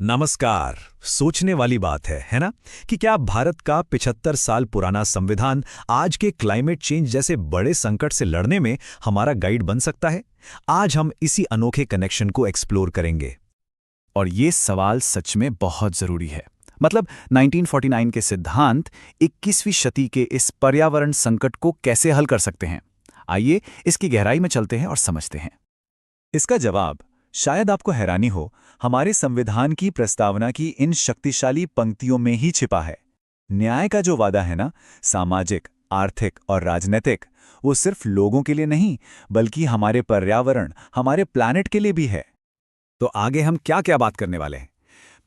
नमस्कार। सोचने वाली बात है ना? कि क्या भारत का 75 साल पुराना संविधान आज के क्लाइमेट चेंज जैसे बड़े संकट से लड़ने में हमारा गाइड बन सकता है? आज हम इसी अनोखे कनेक्शन को एक्सप्लोर करेंगे। और ये सवाल सच में बहुत जरूरी है। मतलब 1949 के सिद्धांत 21वीं शती के इस पर्यावरण संकट को कैसे हल कर सकते हैं? आइए इसकी गहराई में चलते हैं और समझते हैं। इसका जवाब शायद आपको हैरानी हो, हमारे संविधान की प्रस्तावना की इन शक्तिशाली पंक्तियों में ही छिपा है। न्याय का जो वादा है ना, सामाजिक, आर्थिक और राजनीतिक, वो सिर्फ लोगों के लिए नहीं, बल्कि हमारे पर्यावरण, हमारे प्लैनेट के लिए भी है। तो आगे हम क्या क्या बात करने वाले हैं?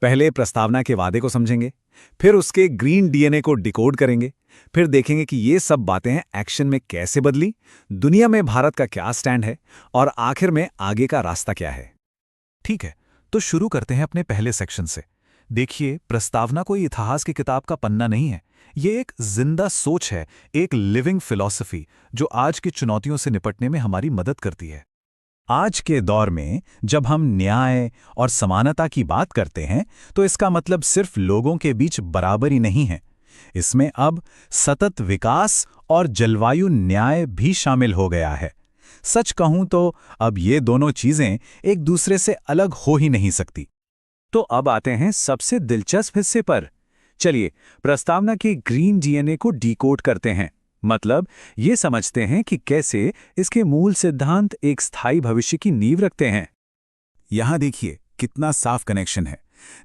पहले प्रस्तावना के वादे को समझेंगे, फिर उसके ग्रीन डीएनए को डिकोड करेंगे, फिर देखेंगे कि ये सब बातें एक्शन में कैसे बदली, दुनिया में भारत का क्या स्टैंड है, और आखिर में आगे का रास्ता क्या है। ठीक है, तो शुरू करते हैं अपने पहले सेक्शन से। देखिए, प्रस्तावना कोई इतिहास की किताब का पन्ना नहीं है। ये एक जिंदा सोच है, एक लिविंग फिलॉसफी जो आज की चुनौतियों से निपटने में हमारी मदद करती है। आज के दौर में जब हम न्याय और समानता की बात करते हैं, तो इसका मतलब सिर्फ लोगों के बीच बराबरी नहीं है। इसमें अब सतत विकास और जलवायु न्याय भी शामिल हो गया है। सच कहूं तो अब ये दोनों चीजें एक दूसरे से अलग हो ही नहीं सकती। तो अब आते हैं सबसे दिलचस्प हिस्से पर। चलिए, प्रस्तावना के ग्रीन डीएनए को डिकोड करते हैं। मतलब ये समझते हैं कि कैसे इसके मूल सिद्धांत एक स्थायी भविष्य की नींव रखते हैं। यहां देखिए कितना साफ कनेक्शन है।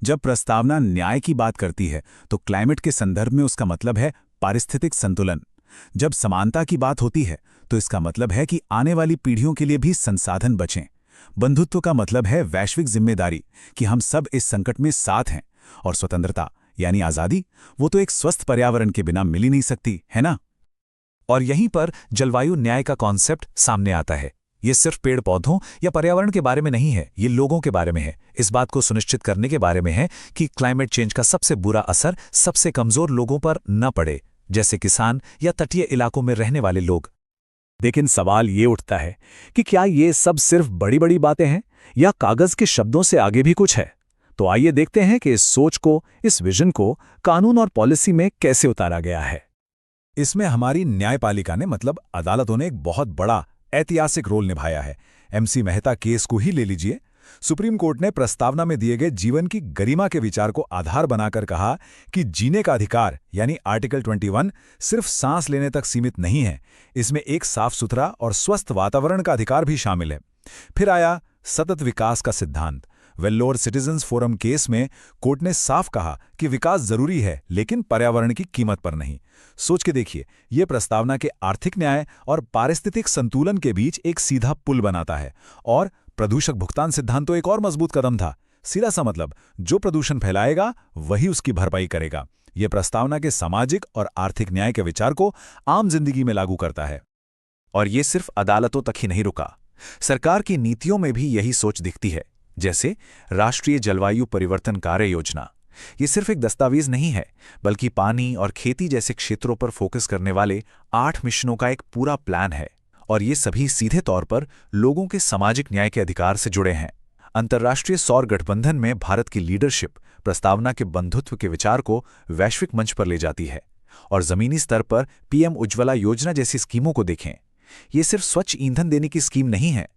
जब प्रस्तावना न्याय की बात करती है तो क्लाइमेट के संदर्भ में उसका मतलब है पारिस्थितिक संतुलन। जब समानता की बात होती है तो इसका मतलब है कि आने वाली पीढ़ियों के लिए भी संसाधन बचें। बंधुत्व का मतलब है वैश्विक जिम्मेदारी, कि हम सब इस संकट में साथ हैं। और स्वतंत्रता यानी आज़ादी, वो तो एक स्वस्थ पर्यावरण के बिना मिल ही नहीं सकती, है ना? और यहीं पर जलवायु न्याय का कॉन्सेप्ट सामने आता है। ये सिर्फ पेड़ पौधों या पर्यावरण के बारे में नहीं है, ये लोगों के बारे में है। इस बात को सुनिश्चित करने के बारे में है कि क्लाइमेट चेंज का सबसे बुरा असर सबसे कमजोर लोगों पर न पड़े, जैसे किसान या तटीय इलाकों में रहने वाले लोग। लेकिन सवाल ये उठता है कि क्या ये सब सिर्फ बड़ी बड़ी बातें हैं, या कागज के शब्दों से आगे भी कुछ है? तो आइए देखते हैं कि इस सोच को, इस विजन को कानून और पॉलिसी में कैसे उतारा गया है। इसमें हमारी न्यायपालिका ने, मतलब अदालतों ने, एक बहुत बड़ा ऐतिहासिक रोल निभाया है। एमसी मेहता केस को ही ले लीजिए। सुप्रीम कोर्ट ने प्रस्तावना में दिए गए जीवन की गरिमा के विचार को आधार बनाकर कहा कि जीने का अधिकार यानी आर्टिकल 21 सिर्फ सांस लेने तक सीमित नहीं है, इसमें एक साफ सुथरा और स्वस्थ वातावरण का अधिकार भी शामिल है। फिर आया सतत विकास का सिद्धांत। वेल्लोर सिटीजन्स फोरम केस में कोर्ट ने साफ कहा कि विकास जरूरी है, लेकिन पर्यावरण की कीमत पर नहीं। सोच के देखिए, यह प्रस्तावना के आर्थिक न्याय और पारिस्थितिक संतुलन के बीच एक सीधा पुल बनाता है। और प्रदूषक भुगतान सिद्धांत तो एक और मजबूत कदम था। सीधा सा मतलब, जो प्रदूषण फैलाएगा वही उसकी भरपाई करेगा। यह प्रस्तावना के सामाजिक और आर्थिक न्याय के विचार को आम जिंदगी में लागू करता है। और ये सिर्फ अदालतों तक ही नहीं रुका, सरकार की नीतियों में भी यही सोच दिखती है। जैसे राष्ट्रीय जलवायु परिवर्तन कार्य योजना। ये सिर्फ एक दस्तावेज नहीं है, बल्कि पानी और खेती जैसे क्षेत्रों पर फोकस करने वाले 8 मिशनों का एक पूरा प्लान है। और ये सभी सीधे तौर पर लोगों के सामाजिक न्याय के अधिकार से जुड़े हैं। अंतर्राष्ट्रीय सौर गठबंधन में भारत की लीडरशिप प्रस्तावना के बंधुत्व के विचार को वैश्विक मंच पर ले जाती है। और जमीनी स्तर पर पीएम उज्ज्वला योजना जैसी स्कीमों को देखें। ये सिर्फ स्वच्छ ईंधन देने की स्कीम नहीं है,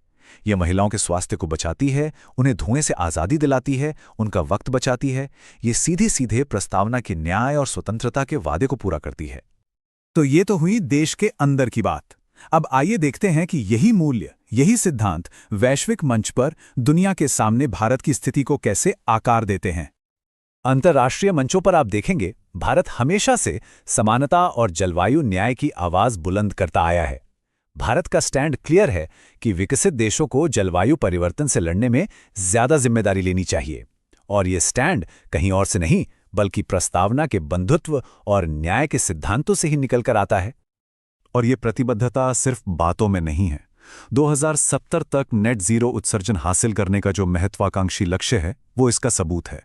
यह महिलाओं के स्वास्थ्य को बचाती है, उन्हें धुएं से आज़ादी दिलाती है, उनका वक्त बचाती है। ये सीधे सीधे प्रस्तावना के न्याय और स्वतंत्रता के वादे को पूरा करती है। तो ये तो हुई देश के अंदर की बात। अब आइए देखते हैं कि यही मूल्य, यही सिद्धांत वैश्विक मंच पर दुनिया के सामने भारत की स्थिति को कैसे आकार देते हैं। अंतर्राष्ट्रीय मंचों पर आप देखेंगे, भारत हमेशा से समानता और जलवायु न्याय की आवाज बुलंद करता आया है। भारत का स्टैंड क्लियर है कि विकसित देशों को जलवायु परिवर्तन से लड़ने में ज्यादा जिम्मेदारी लेनी चाहिए। और ये स्टैंड कहीं और से नहीं, बल्कि प्रस्तावना के बंधुत्व और न्याय के सिद्धांतों से ही निकलकर आता है। और ये प्रतिबद्धता सिर्फ बातों में नहीं है। 2070 तक नेट जीरो उत्सर्जन हासिल करने का जो महत्वाकांक्षी लक्ष्य है, वो इसका सबूत है।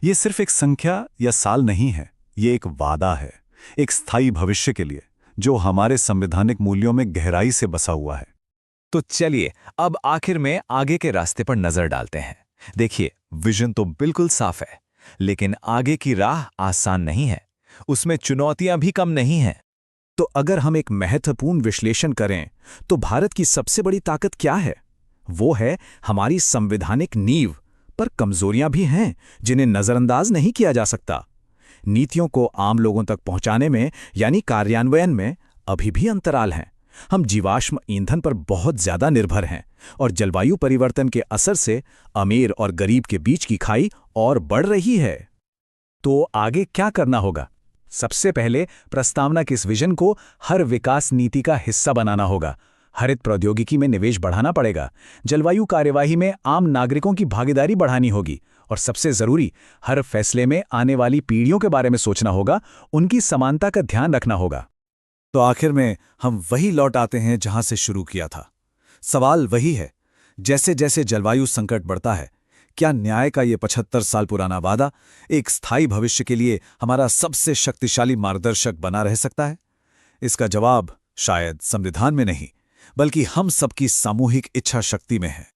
ये सिर्फ एक संख्या या साल नहीं है, ये एक वादा है, एक स्थायी भविष्य के लिए, जो हमारे संवैधानिक मूल्यों में गहराई से बसा हुआ है। तो चलिए अब आखिर में आगे के रास्ते पर नजर डालते हैं। देखिए, विजन तो बिल्कुल साफ है, लेकिन आगे की राह आसान नहीं है। उसमें चुनौतियां भी कम नहीं हैं। तो अगर हम एक महत्वपूर्ण विश्लेषण करें तो भारत की सबसे बड़ी ताकत क्या है? वो है हमारी संवैधानिक नींव, पर कमजोरियां भी हैं जिन्हें नजरअंदाज नहीं किया जा सकता। नीतियों को आम लोगों तक पहुंचाने में यानी कार्यान्वयन में अभी भी अंतराल हैं। हम जीवाश्म ईंधन पर बहुत ज्यादा निर्भर हैं और जलवायु परिवर्तन के असर से अमीर और गरीब के बीच की खाई और बढ़ रही है। तो आगे क्या करना होगा? सबसे पहले प्रस्तावना के इस विजन को हर विकास नीति का हिस्सा बनाना होगा। हरित प्रौद्योगिकी में निवेश बढ़ाना पड़ेगा, जलवायु कार्यवाही में आम नागरिकों की भागीदारी बढ़ानी होगी और सबसे जरूरी, हर फैसले में आने वाली पीढ़ियों के बारे में सोचना होगा, उनकी समानता का ध्यान रखना होगा। तो आखिर में हम वही लौट आते हैं जहां से शुरू किया था। सवाल वही है, जैसे जैसे जलवायु संकट बढ़ता है, क्या न्याय का ये 75 साल पुराना वादा एक स्थायी भविष्य के लिए हमारा सबसे शक्तिशाली मार्गदर्शक बना रह सकता है? इसका जवाब शायद संविधान में नहीं, बल्कि हम सबकी सामूहिक इच्छा शक्ति में है।